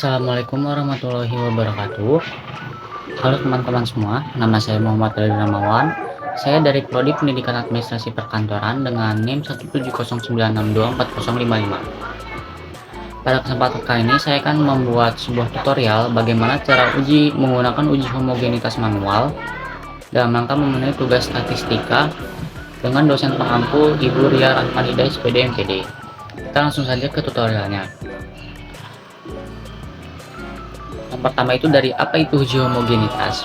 Assalamualaikum warahmatullahi wabarakatuh. Halo teman-teman semua, nama saya Muhammad Ridwan Ramawan. Saya dari Prodi Pendidikan Administrasi Perkantoran dengan NIM 17096240055. Pada kesempatan kali ini saya akan membuat sebuah tutorial bagaimana cara menggunakan uji homogenitas manual dalam rangka memenuhi tugas statistika dengan dosen pengampu Ibu Ria Rahmanida SPD MPD. Kita langsung saja ke tutorialnya. Yang pertama itu dari apa itu uji homogenitas.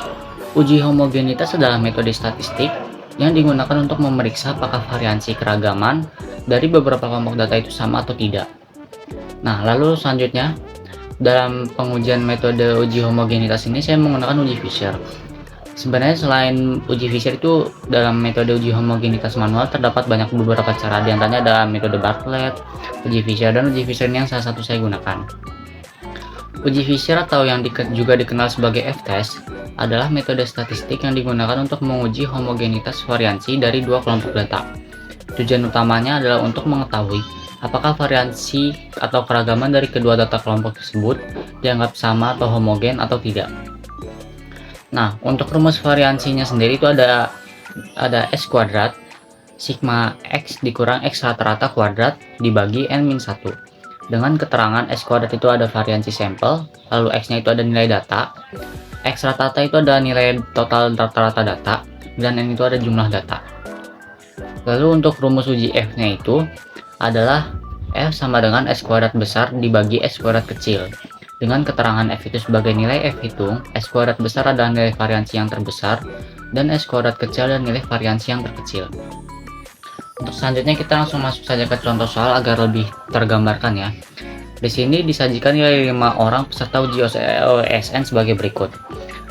Uji homogenitas adalah metode statistik yang digunakan untuk memeriksa apakah variansi keragaman dari beberapa kelompok data itu sama atau tidak. Nah, lalu selanjutnya dalam pengujian metode uji homogenitas ini saya menggunakan uji Fisher. Sebenarnya selain uji Fisher itu dalam metode uji homogenitas manual terdapat beberapa cara, diantaranya ada metode Bartlett, uji Fisher, dan uji Fisher ini yang salah satu saya gunakan. Uji Fisher atau yang juga dikenal sebagai F-test adalah metode statistik yang digunakan untuk menguji homogenitas variansi dari dua kelompok data. Tujuan utamanya adalah untuk mengetahui apakah variansi atau keragaman dari kedua data kelompok tersebut dianggap sama atau homogen atau tidak. Nah, untuk rumus variansinya sendiri itu ada S kuadrat sigma X dikurang X rata-rata kuadrat dibagi N-1. Dengan keterangan S kuadrat itu ada variansi sampel, lalu X-nya itu ada nilai data, X rata-rata itu ada nilai total rata-rata data, dan N itu ada jumlah data. Lalu untuk rumus uji F-nya itu adalah F sama dengan S kuadrat besar dibagi S kuadrat kecil. Dengan keterangan F itu sebagai nilai F hitung, S kuadrat besar adalah nilai variansi yang terbesar, dan S kuadrat kecil adalah nilai variansi yang terkecil. Untuk selanjutnya kita langsung masuk saja ke contoh soal agar lebih tergambarkan ya. Di sini disajikan nilai 5 orang peserta uji OSN sebagai berikut.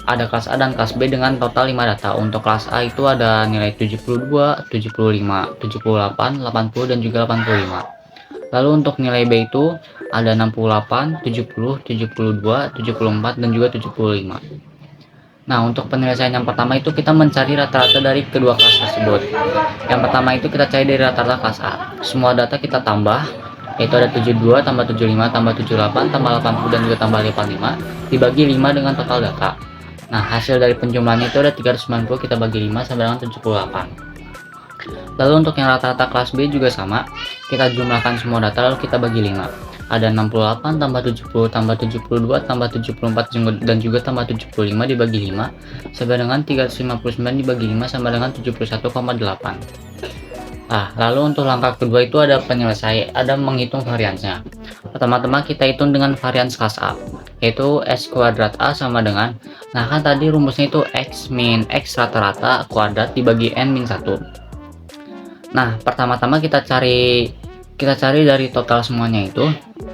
Ada kelas A dan kelas B dengan total 5 data. Untuk kelas A itu ada nilai 72, 75, 78, 80 dan juga 85. Lalu untuk nilai B itu ada 68, 70, 72, 74 dan juga 75. Nah, untuk penyelesaian yang pertama itu kita mencari rata-rata dari kedua kelas tersebut. Yang pertama itu kita cari dari rata-rata kelas A. Semua data kita tambah, yaitu ada 72 tambah 75 tambah 78 tambah 80 dan juga tambah 85 dibagi 5 dengan total data. Nah, hasil dari penjumlahan itu ada 390, kita bagi 5 sama dengan 78. Lalu untuk yang rata-rata kelas B juga sama, kita jumlahkan semua data lalu kita bagi 5. Ada 68 tambah 70 tambah 72 tambah 74 dan juga tambah 75 dibagi 5 sama dengan 359 dibagi 5 sama dengan 71,8. Nah, lalu untuk langkah kedua itu ada menghitung variansnya. Pertama-tama kita hitung dengan varians kelas A, yaitu S kuadrat A sama dengan, nah kan tadi rumusnya itu X min X rata-rata kuadrat dibagi N min 1. Nah, pertama-tama kita cari dari total semuanya itu,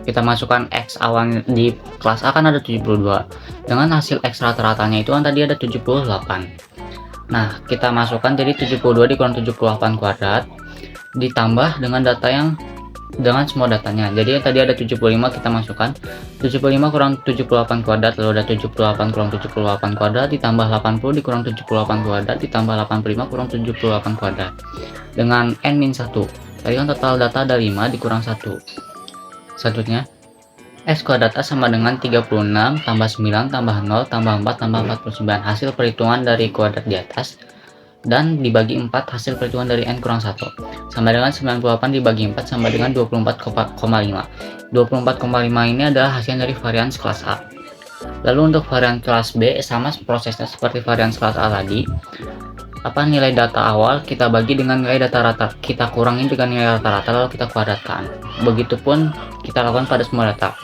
kita masukkan X awal di kelas A kan ada 72. Dengan hasil X rata-ratanya itu kan tadi ada 78. Nah, kita masukkan jadi 72 dikurang 78 kuadrat ditambah dengan semua datanya. Jadi tadi ada 75, kita masukkan 75 kurang 78 kuadrat, lalu ada 78 kurang 78 kuadrat ditambah 80 dikurang 78 kuadrat ditambah 85 kurang 78 kuadrat dengan N-1. Tadi kan total data ada 5 dikurang 1. Selanjutnya S kuadrat A sama dengan 36 tambah 9 tambah 0 tambah 4 tambah 49. Hasil perhitungan dari kuadrat di atas dan dibagi 4 hasil perhitungan dari N kurang 1 sama dengan 98 dibagi 4 sama dengan 24,5. 24,5 ini adalah hasil dari varians kelas A. Lalu untuk varian kelas B sama prosesnya seperti varians kelas A tadi. Nilai data awal kita bagi dengan nilai data rata, kita kurangi dengan nilai rata-rata lalu kita kuadratkan. Begitupun kita lakukan pada semua data.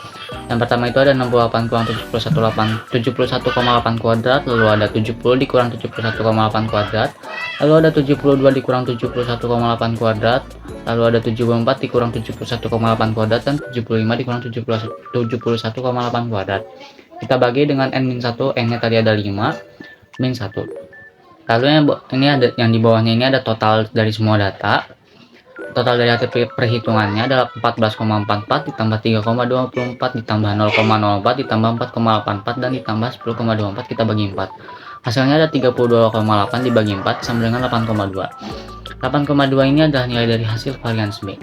Yang pertama itu ada 68 kurang 71,8 kuadrat, lalu ada 70 dikurang 71,8 kuadrat, lalu ada 72 dikurang 71,8 kuadrat, lalu ada 74 dikurang 71,8 kuadrat dan 75 dikurang 71,8 kuadrat. Kita bagi dengan N-1, N-nya tadi ada 5, min 1. Lalu ini ada yang di bawahnya ini ada total dari semua data. Total dari hasil perhitungannya adalah 14,44 ditambah 3,24 ditambah 0,04 ditambah 4,84 dan ditambah 10,24 kita bagi 4. Hasilnya ada 32,8 dibagi 4 sama dengan 8,2. 8,2 ini adalah nilai dari hasil varians B.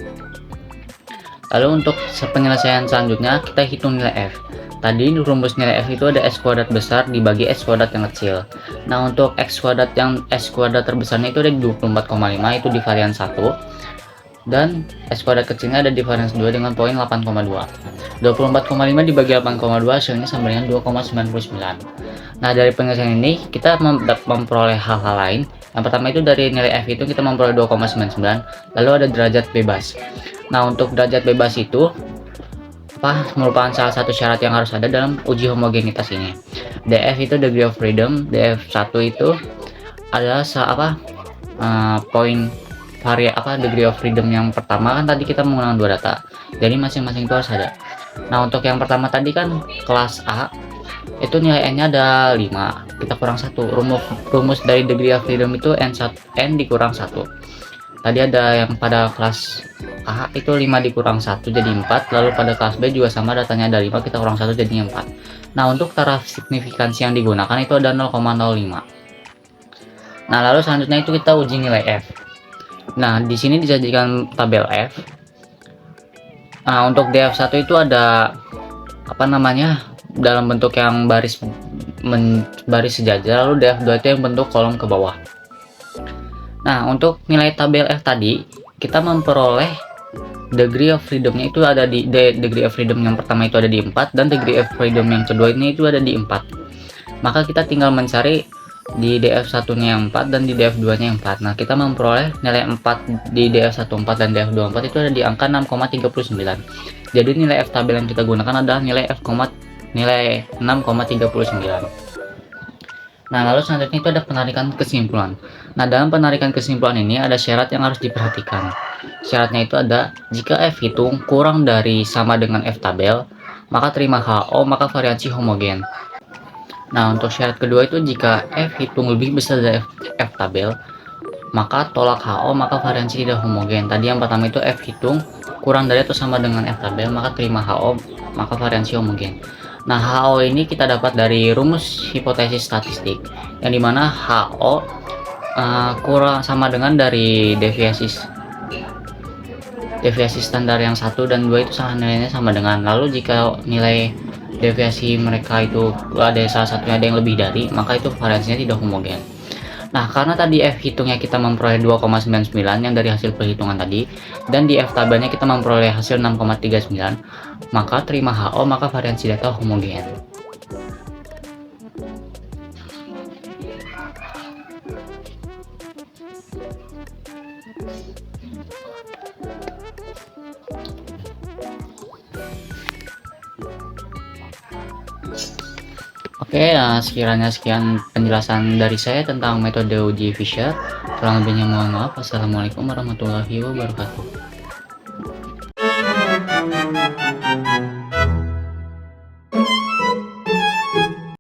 Lalu untuk penyelesaian selanjutnya kita hitung nilai F. Tadi rumus nilai F itu ada X kuadrat besar dibagi X kuadrat yang kecil. Nah, untuk X kuadrat terbesarnya itu ada di 24,5, itu di varian 1. Dan X kuadrat kecilnya ada di varian 2 dengan poin 8,2. 24,5 dibagi 8,2 hasilnya sama dengan 2,99. Nah, dari penyelesaian ini kita memperoleh hal-hal lain. Yang pertama itu dari nilai F itu kita memperoleh 2,99, lalu ada derajat bebas. Nah, untuk derajat bebas itu merupakan salah satu syarat yang harus ada dalam uji homogenitas ini. DF itu degree of freedom, DF1 itu adalah poin degree of freedom yang pertama. Kan tadi kita menggunakan 2 data, jadi masing-masing itu harus ada. Nah, untuk yang pertama tadi kan kelas A itu nilai n-nya ada 5, kita kurang 1. Rumus dari degree of freedom itu n dikurang 1. Tadi ada yang pada kelas A itu 5 dikurang 1 jadi 4, lalu pada kelas B juga sama, datanya ada 5, kita kurang 1 jadinya 4. Nah, untuk taraf signifikansi yang digunakan itu ada 0,05. Nah, lalu selanjutnya itu kita uji nilai F. Nah, di sini disajikan tabel F. Nah, untuk DF1 itu ada dalam bentuk yang baris sejajar, lalu DF2 itu yang bentuk kolom ke bawah. Nah, untuk nilai tabel F tadi kita memperoleh degree of freedomnya itu ada di degree of freedom yang pertama itu ada di 4, dan degree of freedom yang kedua ini itu ada di 4. Maka kita tinggal mencari di DF1 nya yang 4 dan di DF2 nya yang 4. Nah, kita memperoleh nilai 4 di DF1 4 dan DF2 4 itu ada di angka 6,39. Jadi nilai F tabel yang kita gunakan adalah nilai 6,39. Nah, lalu selanjutnya itu ada penarikan kesimpulan. Nah, dalam penarikan kesimpulan ini ada syarat yang harus diperhatikan. Syaratnya itu ada, jika F hitung kurang dari sama dengan F tabel, maka terima HO, maka variansi homogen. Nah, untuk syarat kedua itu jika F hitung lebih besar dari F tabel, maka tolak HO, maka variansi tidak homogen. Tadi yang pertama itu F hitung kurang dari atau sama dengan F tabel, maka terima HO, maka variansi homogen. Nah, HO ini kita dapat dari rumus hipotesis statistik, yang dimana HO kurang sama dengan dari deviasi standar yang 1 dan 2 itu nilainya sama dengan. Lalu jika nilai deviasi mereka itu ada salah satunya ada yang lebih dari, maka itu variansinya tidak homogen. Nah, karena tadi F hitungnya kita memperoleh 2,99 yang dari hasil perhitungan tadi, dan di F tabelnya kita memperoleh hasil 6,39, maka terima HO, maka variansi data homogen. Oke, sekiranya sekian penjelasan dari saya tentang metode uji Fisher. Kurang lebihnya mohon maaf. Wassalamualaikum warahmatullahi wabarakatuh.